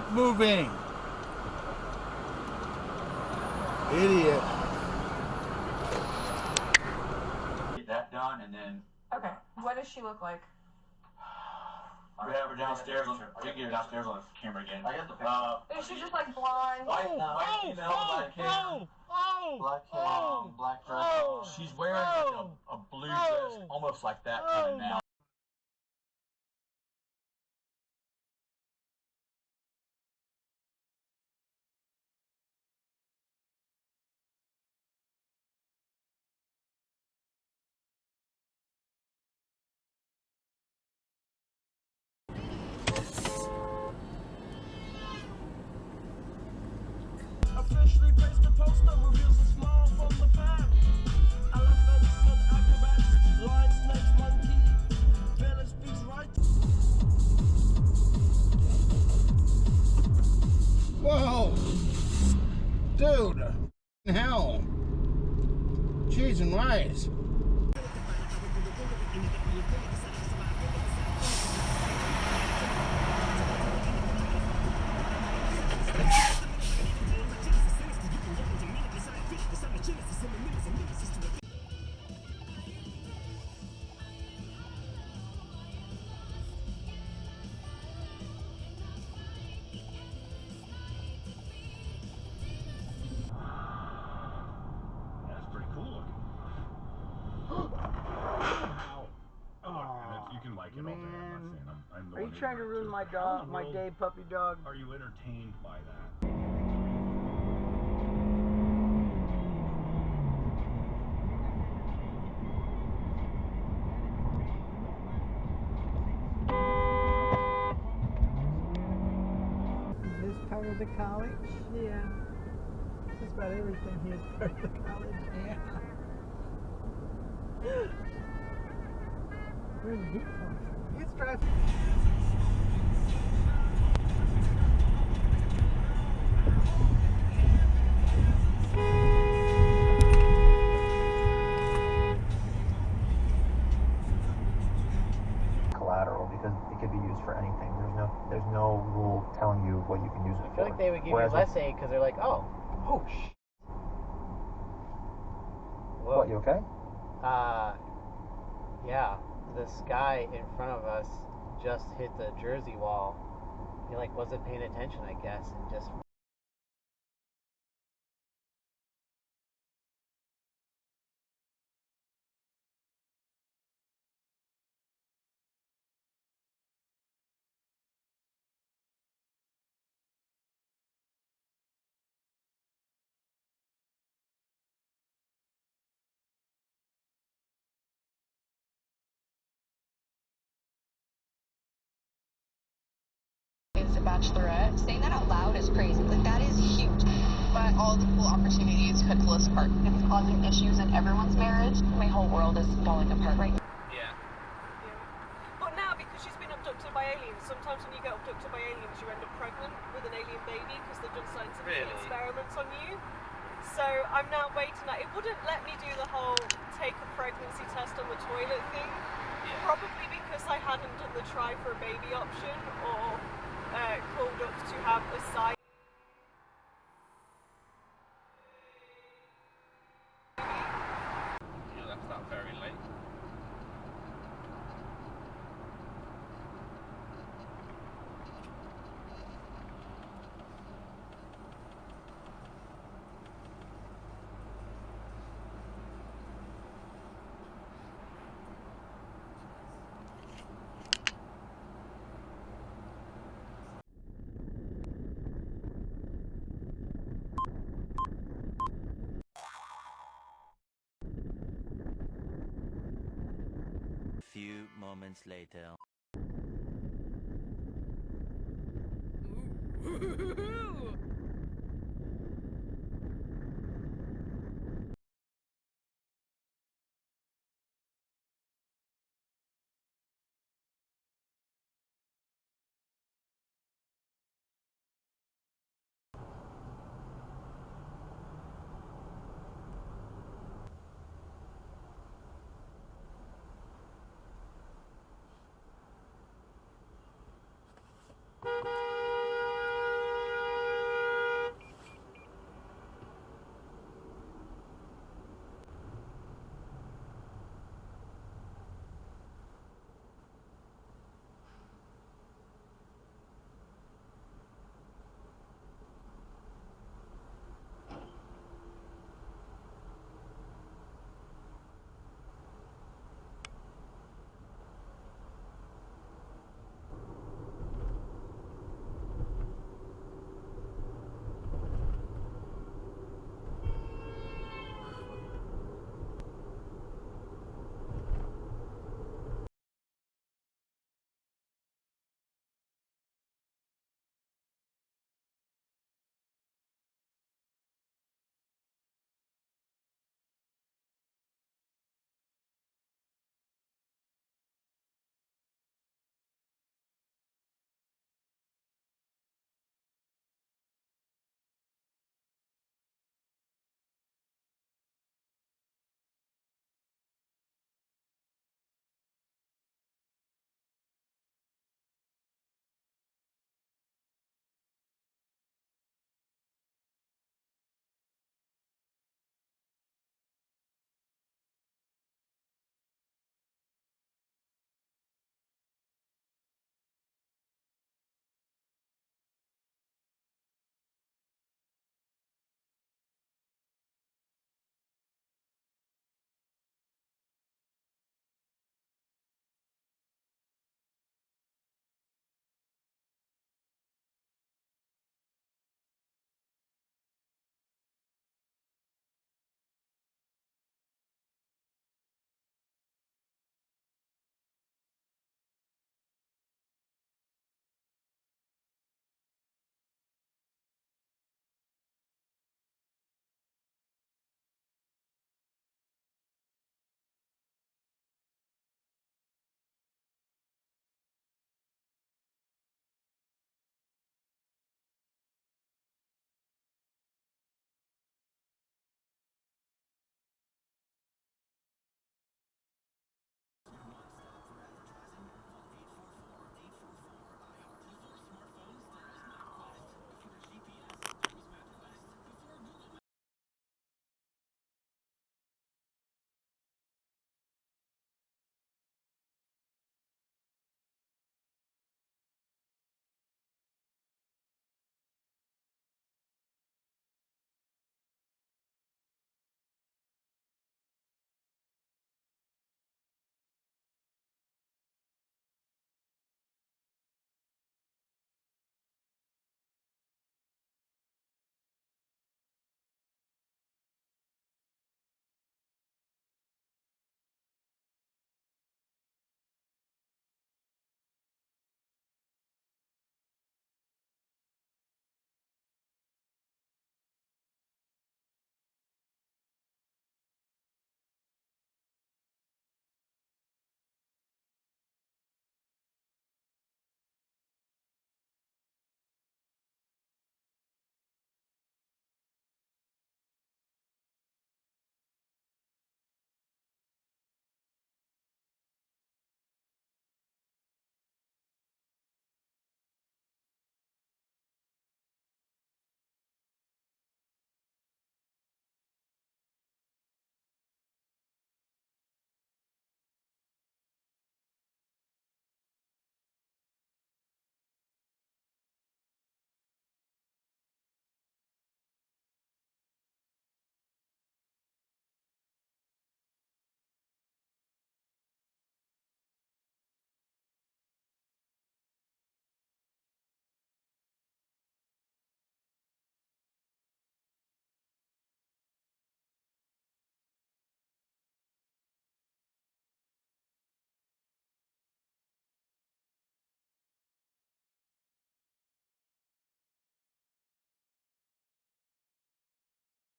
Keep moving. Idiot. Get that done, and then Okay. What does she look like? we have her downstairs. We can get her downstairs on the camera again. Is she just like blonde? White female, black hair. Black dress. She's wearing like a blue dress, almost like that kind of now. Officially placed the poster, reveals a smile from the fan. Elephants and acrobats, lion, snakes, monkey. Village speaks right. Whoa! Dude! Hell! Cheese and rice. That's pretty cool looking. You can like it all day. I'm not saying I'm the Are you one who trying to likes ruin it. my How dog, in the my world day puppy dog? Are you entertained by that? Is this part of the college? Yeah. Just about everything here is part of the college. Yeah. Where did he come from? He's driving. Collateral because it could be used for anything. There's no rule telling you what you can use it for. I feel like they would give you less aid because they're like, oh sh. Whoa. What, you okay? Yeah. This guy in front of us just hit the Jersey wall. He like wasn't paying attention, I guess, and just. Is a bachelorette. Saying that out loud is crazy. Like, that is huge. But all the cool opportunities could pull us apart. It's causing issues in everyone's marriage. My whole world is falling apart right now. Yeah. But now, because she's been abducted by aliens, sometimes when you get abducted by aliens, you end up pregnant with an alien baby because they've done scientific experiments on you. So I'm now waiting. It wouldn't let me do the whole take a pregnancy test on the toilet thing. Yeah. Probably because I hadn't done the try for a baby option or called up to have a side. You left that very late. Few moments later.